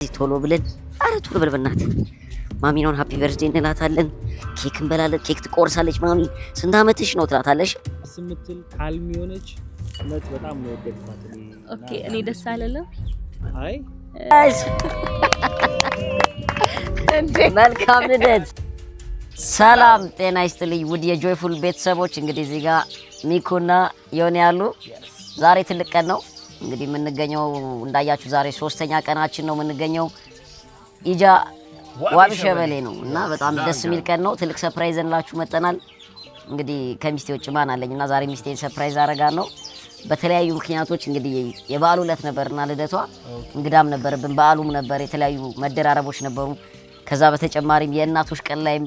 ቶሎ ብለን ቶሎ ብለን በእናትህ ማሚኖን ሃፒ በርዝዴ እንላታለን። ኬክ እንበላለን። ኬክ ትቆርሳለች ማሚ። ስንት አመትሽ ነው ትላታለሽ? ስምትል ካልም የሆነች እውነት በጣም ነው ወደድኳት። ኦኬ እኔ ደስ አለለም። አይ መልካም ልደት። ሰላም ጤና ይስጥልኝ ውድ የጆይፉል ቤተሰቦች። እንግዲህ እዚህ ጋር ሚኩና ዮኒ ያሉ ዛሬ ትልቅ ቀን ነው። እንግዲህ የምንገኘው እንዳያችሁ ዛሬ ሶስተኛ ቀናችን ነው የምንገኘው ኢጃ ዋቢ ሸበሌ ነው እና በጣም ደስ የሚል ቀን ነው። ትልቅ ሰርፕራይዝ እንላችሁ መጠናል። እንግዲህ ከሚስቴ ውጭ ማን አለኝና ዛሬ ሚስቴን ሰርፕራይዝ አረጋን ነው። በተለያዩ ምክንያቶች እንግዲህ የበዓሉ ዕለት ነበርና ልደቷ እንግዳም ነበርብን፣ በዓሉም ነበር፣ የተለያዩ መደራረቦች ነበሩ። ከዛ በተጨማሪም የእናቶች ቀን ላይም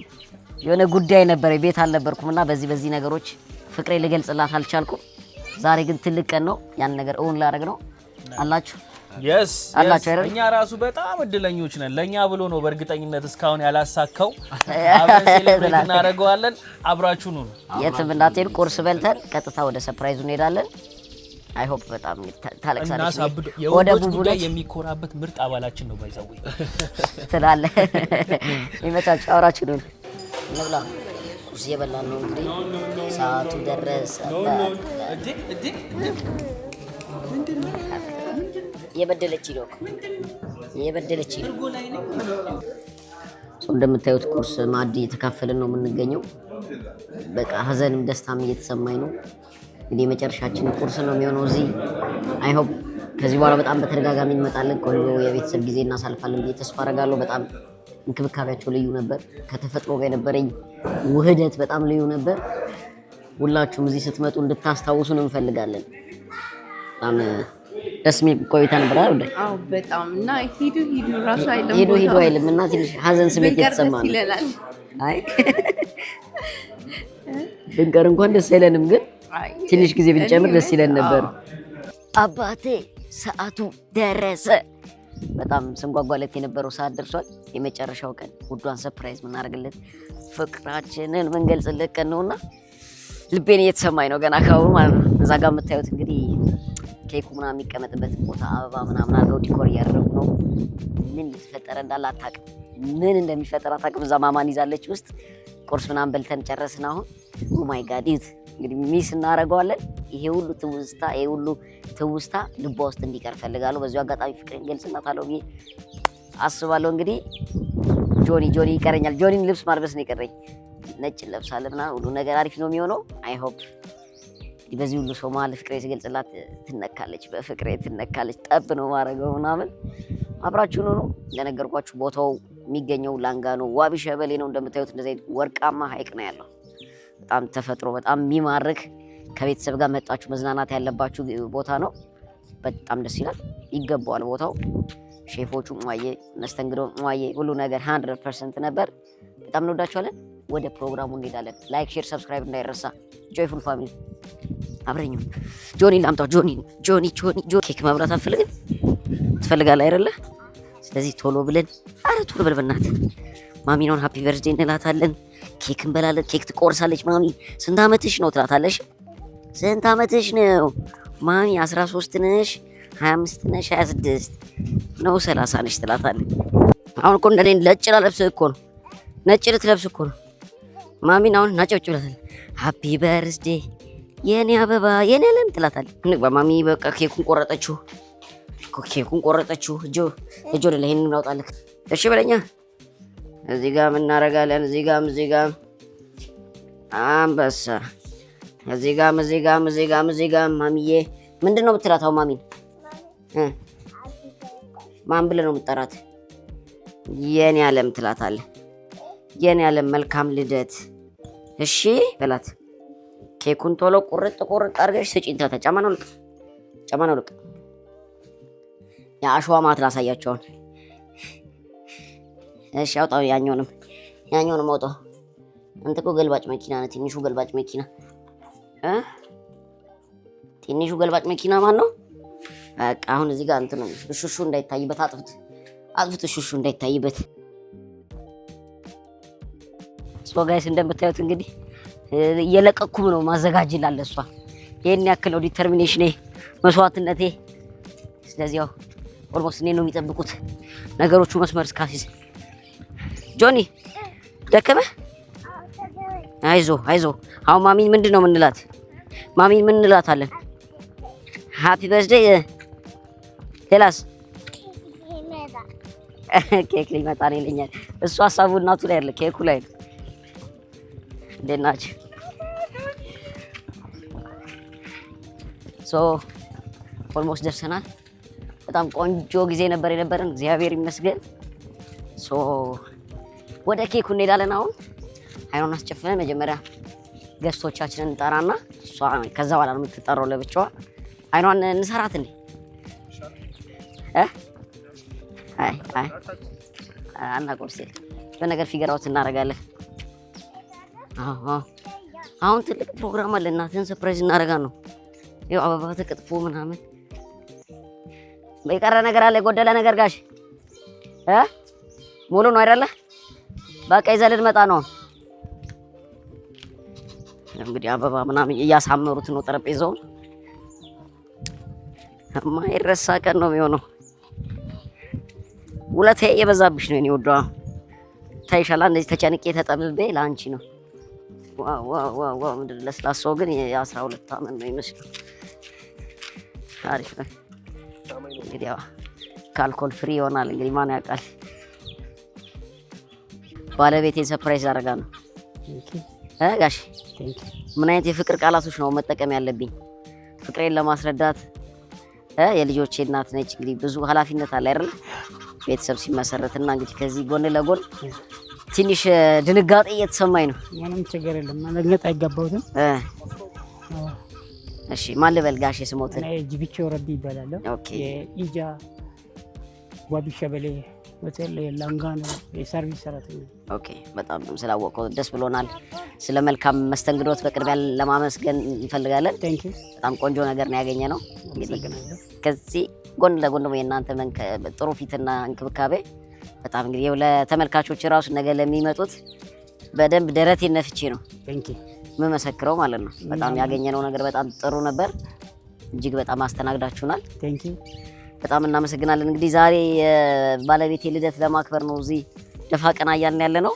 የሆነ ጉዳይ ነበር፣ ቤት አልነበርኩምና በዚህ ነገሮች ፍቅሬ ልገልጽላት አልቻልኩም። ዛሬ ግን ትልቅ ቀን ነው። ያን ነገር እውን ላደርግ ነው አላችሁ። አላችሁ እኛ ራሱ በጣም እድለኞች ነን። ለኛ ብሎ ነው በእርግጠኝነት እስካሁን ያላሳካው። አብረን ሴሌብሬት እናደርገዋለን። አብራችሁ ነው የትም እንዳትሄዱ። ቁርስ በልተን ቀጥታ ወደ ሰርፕራይዙ እንሄዳለን። አይ ሆፕ በጣም ታለቅሳለች። ወደ ቡቡላ የሚኮራበት ምርጥ አባላችን ነው ባይዛው ትላለ። ይመቻችሁ። አብራችሁ ነው እንብላ። ቁርስ እየበላን ነው እንግዲህ ሰዓቱ ደረሰ። የበደለች ነው እንደምታዩት ቁርስ ማዕድ እየተካፈልን ነው የምንገኘው። በቃ ሀዘንም ደስታም እየተሰማኝ ነው። እንግዲህ የመጨረሻችን ቁርስ ነው የሚሆነው እዚህ። አይ ሆፕ ከዚህ በኋላ በጣም በተደጋጋሚ እንመጣለን። ቆንጆ የቤተሰብ ጊዜ እናሳልፋለን ብዬ ተስፋ አደርጋለሁ። በጣም እንክብካቤያቸው ልዩ ነበር። ከተፈጥሮ ጋር የነበረኝ ውህደት በጣም ልዩ ነበር። ሁላችሁም እዚህ ስትመጡ እንድታስታውሱን እንፈልጋለን። በጣም ደስ የሚል ቆይታ ነበር አይደል? አዎ በጣም እና ሂዱ ራሱ አይደለም ሂዱ አይልም እና ትንሽ ሀዘን ስሜት የተሰማን ነው። አይ ብንቀር እንኳን ደስ አይለንም፣ ግን ትንሽ ጊዜ ብንጨምር ደስ ይለን ነበር። አባቴ ሰዓቱ ደረሰ። በጣም ስንጓጓለት የነበረው ሰዓት ደርሷል። የመጨረሻው ቀን ውዷን ሰርፕራይዝ ምናደርግለት ፍቅራችንን ምንገልጽለት ቀን ነውና ልቤን እየተሰማኝ ነው ገና ካሁኑ ማለት ነው። እዛ ጋር የምታዩት እንግዲህ ኬኩ ምናምን የሚቀመጥበት ቦታ አበባ ምናምን አለው። ዲኮር እያደረጉ ነው። ምን እየተፈጠረ እንዳለ አታውቅም። ምን እንደሚፈጠር አታውቅም። እዛ ማማን ይዛለች ውስጥ። ቁርስ ምናምን በልተን ጨረስን። አሁን ኦ ማይ ጋድ ዩት እንግዲህ ሚስ እናደርገዋለን። ይሄ ሁሉ ትውስታ ልቧ ውስጥ እንዲቀር ፈልጋለሁ። በዚሁ አጋጣሚ ፍቅሬን ገልጽላታለሁ ብዬ አስባለሁ። እንግዲህ ጆኒ ይቀረኛል። ጆኒን ልብስ ማልበስ ነው የቀረኝ። ነጭ ለብሳለና ሁሉ ነገር አሪፍ ነው የሚሆነው። አይ ሆፕ በዚህ ሁሉ ሰው መሀል ፍቅሬ ሲገልጽላት ትነካለች፣ በፍቅሬ ትነካለች። ጠብ ነው ማድረገው ምናምን። አብራችሁ ነው። እንደነገርኳችሁ ቦታው የሚገኘው ላንጋኖ ዋቢ ሸበሌ ነው። እንደምታዩት እንደዚህ ወርቃማ ሐይቅ ነው ያለው። በጣም ተፈጥሮ በጣም የሚማርክ ከቤተሰብ ጋር መጣችሁ መዝናናት ያለባችሁ ቦታ ነው። በጣም ደስ ይላል። ይገባዋል ቦታው። ሼፎቹ ሟዬ፣ መስተንግዶ ሟዬ፣ ሁሉ ነገር 100% ነበር። በጣም እንወዳችኋለን። ወደ ፕሮግራሙ እንሄዳለን። ላይክ፣ ሼር፣ ሰብስክራይብ እንዳይረሳ። ጆይፉል ፋሚሊ አብረኝ። ጆኒ ላምጣው። ጆኒ ኬክ መብላት አትፈልግም? ትፈልጋለህ አይደለ? ስለዚህ ቶሎ ብለን ቶሎ ብለን በእናትህ ማሚኖን ሃፒ በርዝዴ እንላታለን። ኬክ እንበላለን። ኬክ ትቆርሳለች ማሚ። ስንት አመትሽ ነው ትላታለሽ? ስንት አመትሽ ነው ማሚ? 13 ነሽ፣ 25 ነሽ፣ 26 ነው፣ 30 ነሽ ትላታለች። አሁን እኮ እንደኔ ነጭ ልትለብስ እኮ ነው። ነጭ ልትለብስ እኮ ነው ማሚን። አሁን ናጨውጭ ብላታለች። ሃፒ በርዝዴ የኔ አበባ የኔ ለም ትላታለች። እንግባ ማሚ። በቃ ኬኩን ቆረጠችው። እጆ ለለ ይሄንን እናውጣለን። እሺ በለኛ። እዚህ ጋር ምን እናደርጋለን? እዚህ ጋር አንበሳ። እዚህ ጋር ማሚዬ ምንድን ነው የምትላታው? ማሚን ማን ብለህ ነው የምትጠራት? የኔ አለም ትላታለህ። የኔ አለም መልካም ልደት እሺ በላት። ኬኩን ቶሎ ቁርጥ አድርገሽ ስጪኝ። ጫማ ነው ልቅ የአሸዋ ማት ላሳያቸው አሁን። እሺ አውጣው። ያኛውንም አውጣው። አንተ እኮ ገልባጭ መኪና ነህ። ትንሹ ገልባጭ መኪና ማን ነው? በቃ አሁን እዚህ ጋር እንትን ነው ሹሹ እንዳይታይበት አጥፍት ሹሹ እንዳይታይበት። ሶ ጋይስ እንደምታዩት እንግዲህ እየለቀኩም ነው ማዘጋጅላለ እሷ። ይሄን ያክል ነው ዲተርሚኔሽኔ፣ መስዋዕትነቴ። ስለዚህ ያው ኦልሞስት እኔ ነው የሚጠብቁት ነገሮቹ መስመር እስካሲዝ። ጆኒ ደከመ? አይዞ አሁን ማሚን ምንድነው የምንላት? ማሚን ምን እንላታለን? ሃፒ በርዝዴይ። ሌላስ? ኬክ ሊመጣ ነው ይለኛል እሱ። ሀሳቡ እናቱ ላይ አይደለ ኬኩ ላይ ነው። እንዴት ናችሁ? ኦልሞስት ደርሰናል። በጣም ቆንጆ ጊዜ ነበር የነበረን፣ እግዚአብሔር ይመስገን። ወደ ኬኩ እንሄዳለን። አሁን አይኗን አስጨፍነን መጀመሪያ ገስቶቻችንን እንጠራና እሷ ከዛ በኋላ ነው የምትጠራው ለብቻዋ። አይኗን እንሰራት እንዴ? አይ አናቆርሴ በነገር ፊገራውት እናደርጋለን። አሁን ትልቅ ፕሮግራም አለ። እናትህን ሰርፕራይዝ እናደርጋ ነው። ይኸው አበባ ተቀጥፎ ምናምን። የቀረ ነገር አለ? የጎደለ ነገር ጋሽ ሙሉ ነው አይደለ? በቃ ይዘህ ልንመጣ ነው። እንግዲህ አበባ ምናምን እያሳመሩት ነው ጠረጴዛውን። የማይረሳ ቀን ነው የሚሆነው። ውለታ የበዛብሽ ነው የኔ ወዷ። ታይሻላ እንደዚህ ተጨንቄ ተጠብቤ ለአንቺ ነው። ዋው ምንድን ለስላሳው ግን የ12 ዓመት ነው ይመስላል። አሪፍ ነው። እንግዲህ ከአልኮል ፍሪ ይሆናል። እንግዲህ ማን ያውቃል። ባለቤቴን ሰርፕራይዝ አደረጋ ነው ጋሽ። ምን አይነት የፍቅር ቃላቶች ነው መጠቀም ያለብኝ ፍቅሬን ለማስረዳት? የልጆቼ እናት ነች። እንግዲህ ብዙ ኃላፊነት አለ አይደል ቤተሰብ ሲመሰረትና እንግዲህ ከዚህ ጎን ለጎን ትንሽ ድንጋጤ እየተሰማኝ ነው። ምንም ችግር የለም። መግለጥ አይገባውም። እሺ ማን ልበል ጋሽ ስሞት? እኔ ጂቢቾ ረቢ ይባላል። ኦኬ። የኢጃ ዋቢ ሸበሌ ሆቴል ላንጋኖ የሰርቪስ ሰራተኛ። ኦኬ። በጣም ስላወቀው ደስ ብሎናል። ስለ መልካም መስተንግዶት በቅድሚያ ለማመስገን እንፈልጋለን። ቴንክ ዩ። በጣም ቆንጆ ነገር ነው ያገኘ ነው። እንግዲህ ከዚህ ጎን ለጎን ነው የእናንተ ጥሩ ፊትና እንክብካቤ በጣም እንግዲህ ለተመልካቾች ራሱ ነገ ለሚመጡት በደንብ ደረቴን ነፍቼ ነው የምመሰክረው ማለት ነው። በጣም ያገኘነው ነገር በጣም ጥሩ ነበር። እጅግ በጣም አስተናግዳችሁናል። ቴንክ ዩ በጣም እናመሰግናለን። እንግዲህ ዛሬ ባለቤቴ ልደት ለማክበር ነው እዚህ ደፋ ቀና እያልን ያለ ነው።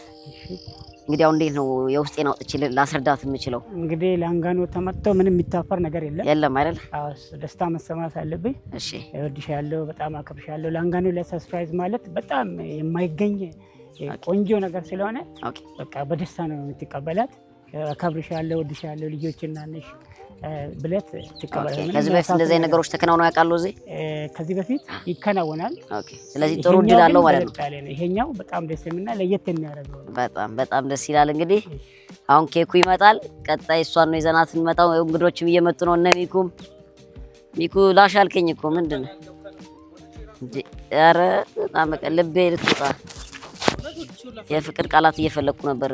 እንግዲህ አሁን እንዴት ነው የውስጤን አውጥቼ ላስረዳት የምችለው? እንግዲህ ላንጋኖ ተመጥቶ ምንም የሚታፈር ነገር የለም አይደል? አዎ ደስታ መሰማት አለብኝ። እሺ እወድሻለሁ፣ በጣም አከብርሻለሁ። ላንጋኖ ለሰርፕራይዝ ማለት በጣም የማይገኝ ቆንጆ ነገር ስለሆነ በቃ በደስታ ነው የምትቀበላት። አከብርሻለሁ፣ እወድሻለሁ፣ ልጆችና ነሽ ብለት ትቀበላለህ። ከዚህ በፊት እንደዚህ ነገሮች ተከናውነው ያውቃሉ? እዚህ ከዚህ በፊት ይከናወናል። ኦኬ። ስለዚህ ጥሩ እድል አለው ማለት ነው። ይሄኛው በጣም ደስ የሚልና ለየት የሚያደርገው በጣም ደስ ይላል። እንግዲህ አሁን ኬኩ ይመጣል። ቀጣይ እሷን ነው ይዘናት እንመጣው። እንግዶችም እየመጡ ነው። እነ ሚኩ ላሽ አልከኝ እኮ ምንድን ነው? ኧረ በጣም በቃ ልቤ ልትወጣ የፍቅር ቃላት እየፈለኩ ነበር።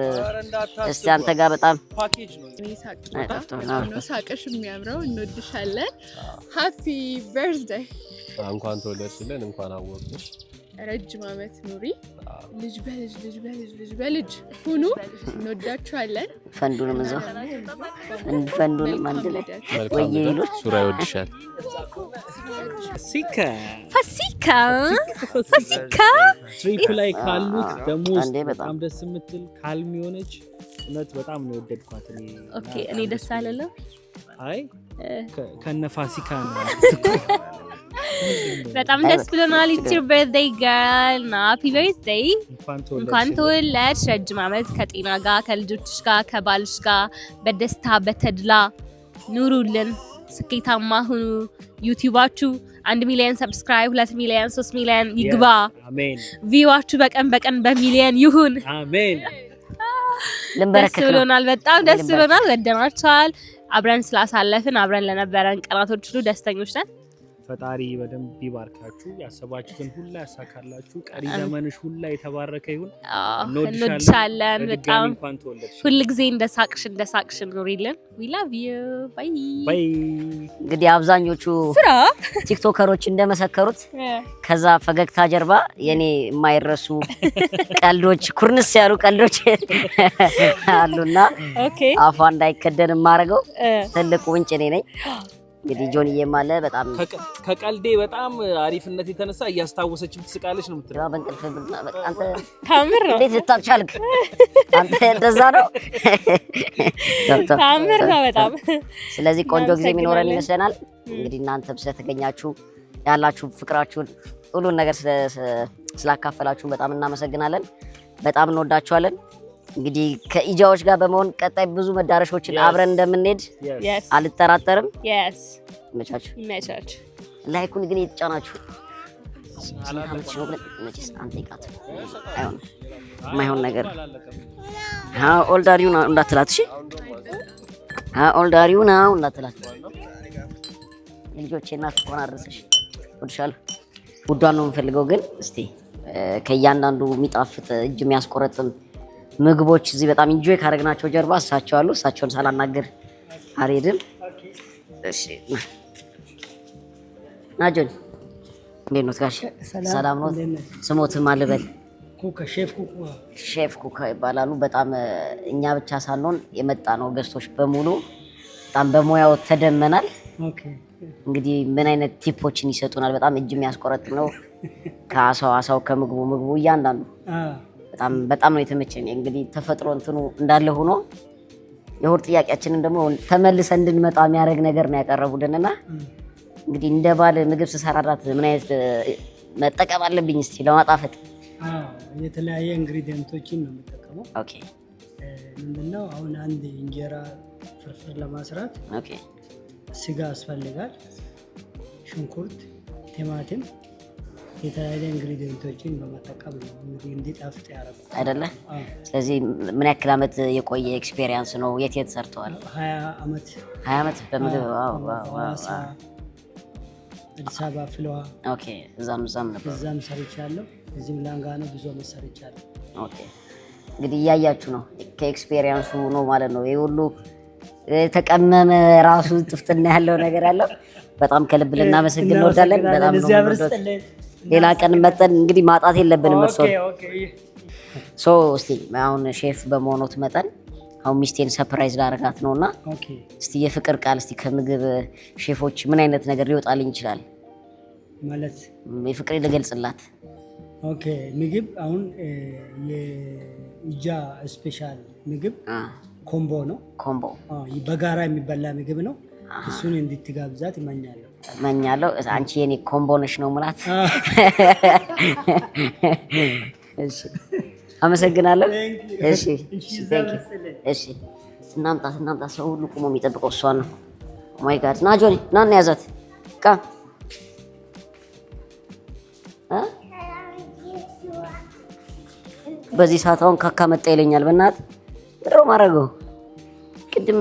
እስቲ አንተ ጋር በጣም ሳቅሽ የሚያምረው እንወድሻለን። ሃፒ በርዝዴይ። እንኳን ተወለድሽልን፣ እንኳን አወቅሽ። ረጅም ዓመት ኑሪ። ልጅ በልጅ ሁኑ። እንወዳችኋለን። ፈንዱንም እዛው ፈንዱንም አንድ ላይ ወይ ይሉት ሱራ ይወድሻል። ፋሲካ ትሪፕ ላይ ካሉት ደግሞ በጣም ደስ የምትል ካልም የሆነች እውነት በጣም ነው የወደድኳት እኔ። ኦኬ። እኔ ደስ አለለው። አይ ከነ ፋሲካ ነው በጣም ደስ ብሎናል። ኢትስ ዩር በርዝዴይ ገርል እና ሃፒ በርዝዴይ። እንኳን ተወለድሽ። ረጅም ዓመት ከጤና ጋር ከልጆችሽ ጋር ከባልሽ ጋር በደስታ በተድላ ኑሩልን። ስኬታማ ሁኑ። ዩቲዩባችሁ 1 ሚሊዮን ሰብስክራይብ፣ 2 ሚሊዮን፣ 3 ሚሊዮን ይግባ። አሜን። ቪዋችሁ በቀን በሚሊዮን ይሁን። አሜን። ደስ ብሎናል። በጣም ደስ ብሎናል። ወደናችኋል። አብረን ስላሳለፍን አብረን ለነበረን ቀናቶች ሁሉ ደስተኞች ነን። ፈጣሪ በደንብ ይባርካችሁ። ያሰባችሁትን ሁላ ያሳካላችሁ። ቀሪ ዘመንሽ ሁላ የተባረከ ይሁን። እንወድሻለን በጣም። ሁልጊዜ እንደሳቅሽ ኑሪልን። we love you bye። እንግዲህ አብዛኞቹ ቲክቶከሮች እንደመሰከሩት ከዛ ፈገግታ ጀርባ የኔ የማይረሱ ቀልዶች፣ ኩርንስ ያሉ ቀልዶች አሉና አፏ እንዳይከደን የማደርገው ትልቁ ምንጭ እኔ ነኝ። እንግዲህ ጆንዬም አለ በጣም ከቀልዴ በጣም አሪፍነት የተነሳ እያስታወሰች ትስቃለች ነው የምትለው። በእንቅልፍ አንተ ታምር ነው። እንዴት ልታልቻልክ አንተ እንደዛ ነው። ታምር ነው በጣም። ስለዚህ ቆንጆ ጊዜ የሚኖረን ይመስለናል። እንግዲህ እናንተም ስለተገኛችሁ ያላችሁ ፍቅራችሁን ሁሉን ነገር ስላካፈላችሁ በጣም እናመሰግናለን። በጣም እንወዳችኋለን። እንግዲህ ከኢጃዎች ጋር በመሆን ቀጣይ ብዙ መዳረሻዎችን አብረን እንደምንሄድ አልጠራጠርም። ይመቻችሁ። ላይኩን ግን የተጫናችሁ ማይሆን ነገር ኦልድ አር ዩ ናው እንዳትላት። እሺ ኦልድ አር ዩ ናው እንዳትላት። ልጆቼ እናት እንኳን አድረሰሽ ወድሻለሁ። ውዷን ነው የምፈልገው። ግን እስቲ ከእያንዳንዱ የሚጣፍጥ እጅ የሚያስቆረጥም ምግቦች እዚህ በጣም ኢንጆይ ካደረግናቸው ጀርባ እሳቸው አሉ። እሳቸውን ሳላናገር አልሄድም። እሺ ናጆን እንዴት ነው ጋሽ? ሰላም ነው? ስሞትም አልበል? ሼፍ ኩካ ይባላሉ። በጣም እኛ ብቻ ሳንሆን የመጣ ነው ገስቶች በሙሉ በጣም በሙያው ተደመናል። እንግዲህ ምን አይነት ቲፖችን ይሰጡናል? በጣም እጅ የሚያስቆረጥ ነው። ከአሳው ከምግቡ እያንዳንዱ በጣም ነው የተመቸኝ። እንግዲህ ተፈጥሮ እንትኑ እንዳለ ሆኖ የሆድ ጥያቄያችንን ደግሞ ተመልሰን እንድንመጣ የሚያደርግ ነገር ነው ያቀረቡልንና እንግዲህ እንደ ባል ምግብ ስሰራራት ምን አይነት መጠቀም አለብኝ እስቲ ለማጣፈጥ? የተለያየ ኢንግሪዲየንቶችን ነው የምጠቀመው። ኦኬ ምንድነው አሁን አንድ እንጀራ ፍርፍር ለማስራት ስጋ ያስፈልጋል፣ ሽንኩርት፣ ቲማቲም የተለያየ ኢንግሪዲየንቶችን በመጠቀም ነው እንግዲህ እንዲጣፍጥ ያደርጋል አይደለ? ስለዚህ ምን ያክል ዓመት የቆየ ኤክስፒሪየንስ ነው? የት ሰርተዋል? 20 ዓመት በምግብ አዲስ አበባ ፍለዋ። ኦኬ እዛም ነበር። እዛም ሰርቻለሁ። እዚህም ላንጋኖ ብዙ ዓመት ሰርቻለሁ። ኦኬ እንግዲህ እያያችሁ ነው ከኤክስፒሪየንሱ ነው ማለት ነው። ይሄ ሁሉ ተቀመመ ራሱ ጥፍጥና ያለው ነገር አለው። በጣም ከልብ ልናመሰግን እንወዳለን። በጣም ነው ሌላ ቀን መጠን እንግዲህ ማጣት የለብንም። ሶ እስቲ አሁን ሼፍ በመሆኑት መጠን አሁን ሚስቴን ሰርፕራይዝ ላደርጋት ነውና እስቲ የፍቅር ቃል እስቲ ከምግብ ሼፎች ምን አይነት ነገር ሊወጣልኝ ይችላል ማለት የፍቅሬ ልገልጽላት? ኦኬ ምግብ አሁን የኢጃ ስፔሻል ምግብ ኮምቦ ነው። ኮምቦ በጋራ የሚበላ ምግብ ነው። እሱን እንድትጋብዛት እመኛለሁ። አንቺ የኔ ኮምቦ ነሽ ነው ሙላት። እሺ አመሰግናለሁ። እሺ እሺ እናምጣት። ሰው ሁሉ ቆሞ የሚጠብቀው እሷን ነው። ማይ ጋድ ና ጆኒ ና ያዛት ቃ በዚህ ሰዓት አሁን ካካ መጣ ይለኛል። በእናት ድሮ ማረገው ቅድም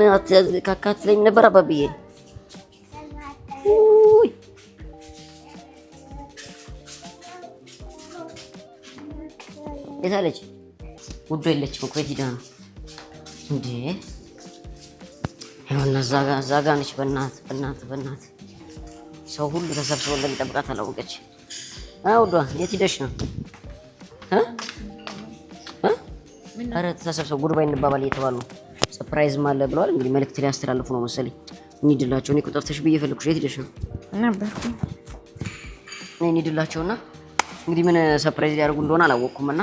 ካካ ትለኝ ነበር አባብዬ። የታለች ውዶ? የለችም እኮ የት ሄዳ ነው እንዴ? ይኸውና እዛ ጋ ነች። በእናት ሰው ሁሉ ተሰብስቦ እንደሚጠብቃት አላወቀች። ውዷ የት ሄደሽ ነው? ኧረ ተሰብሰቡ ጉድባይ እንባባል እየተባሉ ነው። ሰርፕራይዝም አለ ብለዋል። እንግዲህ መልዕክት ሊያስተላልፉ ነው መሰለኝ። እንሂድላቸው። እኔ እኮ ጠፍተሽ ብዬ ፈለኩሽ። የት ሄደሽ ነው? ነበርኩ። እንሂድላቸውና እንግዲህ ምን ሰርፕራይዝ ሊያደርጉ እንደሆነ አላወቅኩምና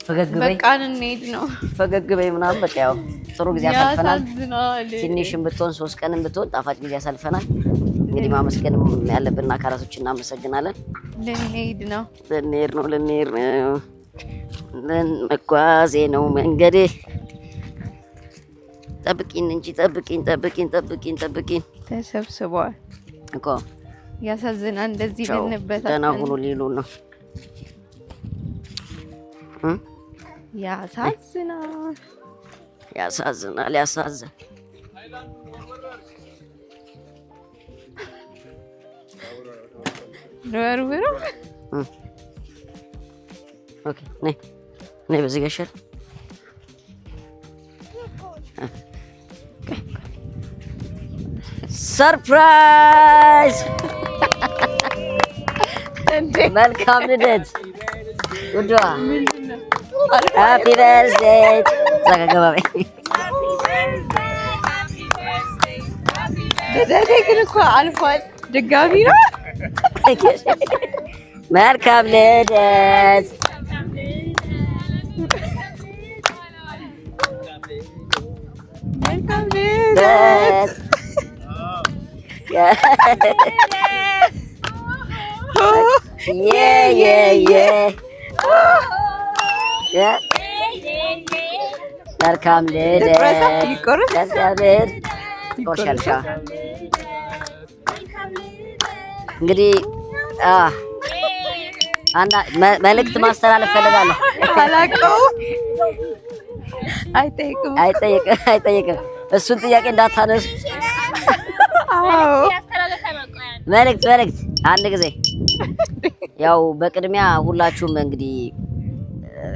ፈገግ በይ። በቃ እንሂድ ነው። ፈገግ በይ ምናምን በቃ ያው ጥሩ ጊዜ አሳልፈናል። ትንሽም ብትሆን 3 ቀንም ብትሆን ጣፋጭ ጊዜ አሳልፈናል። እንግዲህ ማመስገንም ያለብን አካላቶች እናመሰግናለን። ልንሄድ ነው። መጓዜ ነው መንገዴ። ጠብቂን እንጂ ጠብቂን። ተሰብስበዋል እኮ ያሳዝናል። እንደዚህ ልንበት ደህና ሁኑ ሊሉ ነው። ያሳዝናል። ወርውሩ። ኦኬ ነይ በዚህ ጋር ይሻል። ሰርፕራይዝ! መልካም ልደት ውዷ። ሃፒ በርዝዴይ። ልደቴ ግን እኮ አልፏል። ድጋሚ ነው። መልካም ልደት መልካም ልደት መልካም ልደት ይቆርሻልሻ። እንግዲህ መልእክት ማስተላለፍ ፈልጋለሁ። አላውቀውም። አይጠይቅም። እሱን ጥያቄ እንዳታነሱ። መልእክት አንድ ጊዜ ያው በቅድሚያ ሁላችሁም እንግዲህ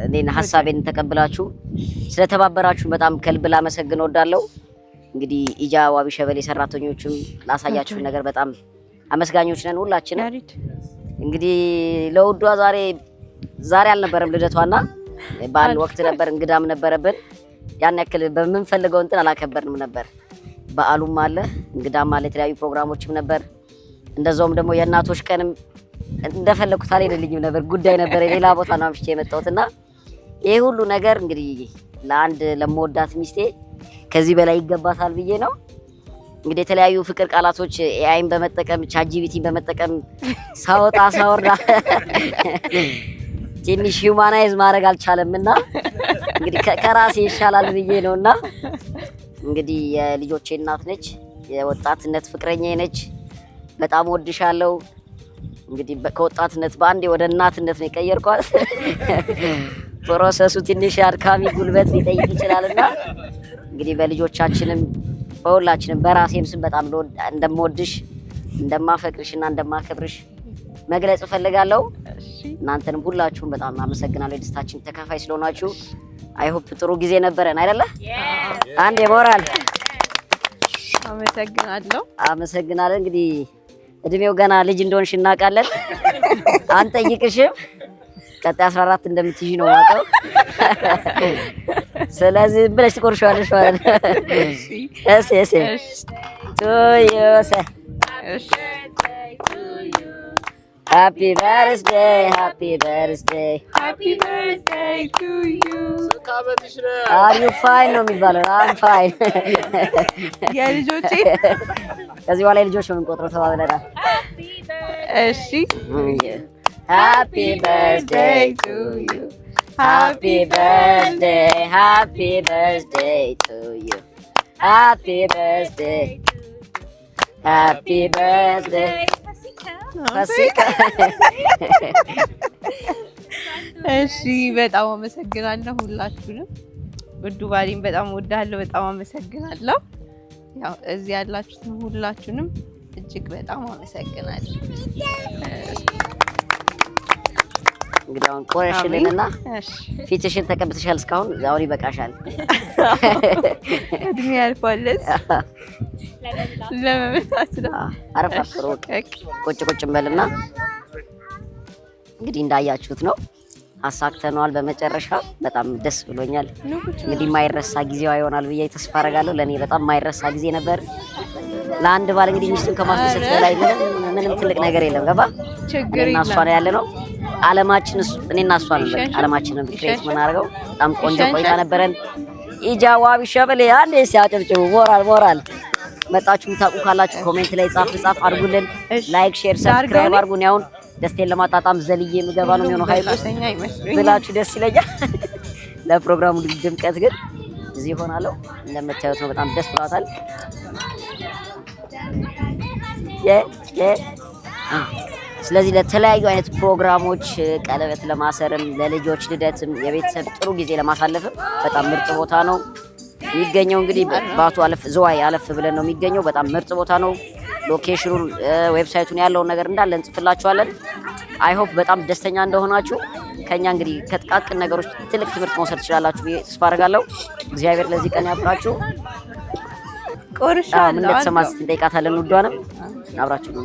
እኔን ሀሳቤን ተቀብላችሁ ስለተባበራችሁ በጣም ከልብ ላመሰግን እወዳለሁ። እንግዲህ ኢጃ ዋቢ ሸበሌ ሰራተኞችም ላሳያችሁ ነገር በጣም አመስጋኞች ነን ሁላችንም። እንግዲህ ለውዷ ዛሬ አልነበረም ልደቷና በዓል ወቅት ነበር፣ እንግዳም ነበረብን። ያን ያክል በምንፈልገው እንትን አላከበርንም ነበር። በዓሉም አለ፣ እንግዳም አለ፣ የተለያዩ ፕሮግራሞችም ነበር። እንደዛውም ደግሞ የእናቶች ቀንም እንደፈለኩት አልሄድልኝም ነበር፣ ጉዳይ ነበር፣ ሌላ ቦታ ነው አምሽቼ የመጣሁትና ይሄ ሁሉ ነገር እንግዲህ ለአንድ ለምወዳት ሚስቴ ከዚህ በላይ ይገባታል ብዬ ነው። እንግዲህ የተለያዩ ፍቅር ቃላቶች ኤአይን በመጠቀም ቻትጂፒቲን በመጠቀም ሳወጣ ሳወርዳ ትንሽ ሂውማናይዝ ማድረግ አልቻለምና እንግዲህ ከራሴ ይሻላል ብዬ ነውና እንግዲህ የልጆቼ እናት ነች፣ የወጣትነት ፍቅረኛዬ ነች። በጣም ወድሻለሁ። እንግዲህ ከወጣትነት በአንዴ ወደ እናትነት ነው የቀየርኳት። ፕሮሰሱ ትንሽ አድካሚ ጉልበት ሊጠይቅ ይችላልና እንግዲህ በልጆቻችንም በሁላችንም በራሴም ስም በጣም እንደምወድሽ እንደማፈቅርሽና እንደማከብርሽ መግለጽ እፈልጋለሁ። እናንተንም ሁላችሁም በጣም አመሰግናለሁ። የደስታችን ተካፋይ ስለሆናችሁ አይ ሆፕ ጥሩ ጊዜ ነበረን አይደለ? አንዴ ሞራል አመሰግናለሁ። እንግዲህ እድሜው ገና ልጅ እንደሆንሽ እናውቃለን። አንጠይቅሽም። ቀጣይ 14 እንደምትይዥ ነው የማውቀው። ስለዚህ ብለሽ ትቆርሻለሽ ማለት ነው። እሺ Happy birthday to you. Are you fine? ነው የሚባለው። I'm fine. የልጆቼ ከዚህ በኋላ ልጆች ነው የምንቆጥረው ተባብለናል። እሺ Happy birthday to you. Happy birthday to you. Happy birthday. እሺ በጣም አመሰግናለሁ ሁላችሁንም። ውዱ ባሌን በጣም ወዳለሁ። በጣም አመሰግናለሁ። ያው እዚህ ያላችሁት ሁላችሁንም እጅግ በጣም አመሰግናለሁ። እንግዲህ አሁን ቆረሽልንና ፊትሽን ተቀብተሻል። እስካሁን አሁን ይበቃሻል። እድሜ ያልፋለስ ለመመታት ነው። አረፋፍሮ ቁጭ እንበልና እንግዲህ እንዳያችሁት ነው አሳክተነዋል። በመጨረሻ በጣም ደስ ብሎኛል። እንግዲህ የማይረሳ ጊዜዋ ይሆናል ብዬ ተስፋ አደርጋለሁ። ለኔ በጣም የማይረሳ ጊዜ ነበር። ለአንድ ባል እንግዲህ ሚስቱን ከማስደሰት በላይ ምንም ትልቅ ነገር የለም። ገባ? እኔና እሷ ነው ያለነው። ዓለማችን እኔና እሷ ነበር። ዓለማችንን ክሬት የምናደርገው በጣም ቆንጆ ቆይታ ነበረን። ኢጃ ዋቢ ሸበሌ አንዴ ሲያጨብጭቡ ሞራል መጣችሁ ታውቁ ካላችሁ ኮሜንት ላይ ጻፍ አድርጉልን። ላይክ፣ ሼር፣ ሰብስክራይብ አድርጉን። ያውን ደስቴን ለማጣጣም ዘልዬ ምገባ ነው የሚሆነው ሀይል ውስጥ ብላችሁ ደስ ይለኛል። ለፕሮግራሙ ድምቀት ግን እዚህ ሆናለሁ። እንደምታዩት ነው። በጣም ደስ ብሏታል። ስለዚህ ለተለያዩ አይነት ፕሮግራሞች ቀለበት ለማሰርም ለልጆች ልደትም የቤተሰብ ጥሩ ጊዜ ለማሳለፍም በጣም ምርጥ ቦታ ነው የሚገኘው። እንግዲህ ባቱ ዝዋይ አለፍ ብለን ነው የሚገኘው። በጣም ምርጥ ቦታ ነው። ሎኬሽኑን ዌብሳይቱን ያለውን ነገር እንዳለ እንጽፍላችኋለን። አይ ሆፕ በጣም ደስተኛ እንደሆናችሁ ከኛ እንግዲህ ከጥቃቅን ነገሮች ትልቅ ትምህርት መውሰድ ትችላላችሁ ብዬ ተስፋ አደርጋለሁ። እግዚአብሔር ለዚህ ቀን ያብቃችሁ። ቆርሻለሁ። ምን ተሰማስ እንጠይቃታለን። ውዷንም አብራችሁ ነው።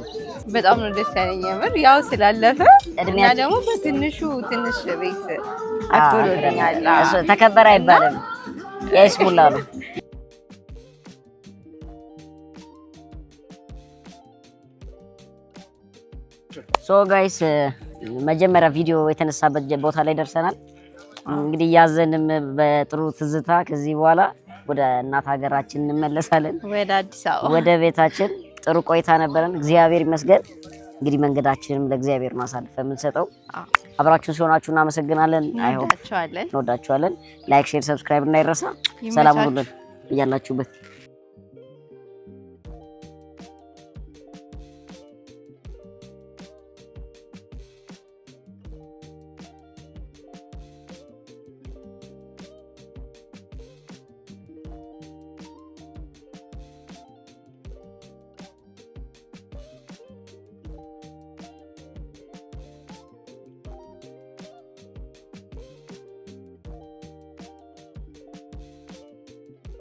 በጣም ነው ደስ ያለኝ የምር ያው ስላለፈ እና ደግሞ በትንሹ ትንሽ ቤት አጥቶልኛል። ተከበረ አይባልም የስሙላ ነው። ሶ ጋይስ መጀመሪያ ቪዲዮ የተነሳበት ቦታ ላይ ደርሰናል። እንግዲህ ያዘንም በጥሩ ትዝታ ከዚህ በኋላ ወደ እናት ሀገራችን እንመለሳለን፣ ወደ አዲስ አበባ ወደ ቤታችን። ጥሩ ቆይታ ነበረን፣ እግዚአብሔር ይመስገን። እንግዲህ መንገዳችንም ለእግዚአብሔር ማሳለፍ የምንሰጠው አብራችሁን ሲሆናችሁ እናመሰግናለን። እንወዳችኋለን። ላይክ፣ ሼር፣ ሰብስክራይብ እንዳይረሳ። ሰላም ሁኑልን እያላችሁበት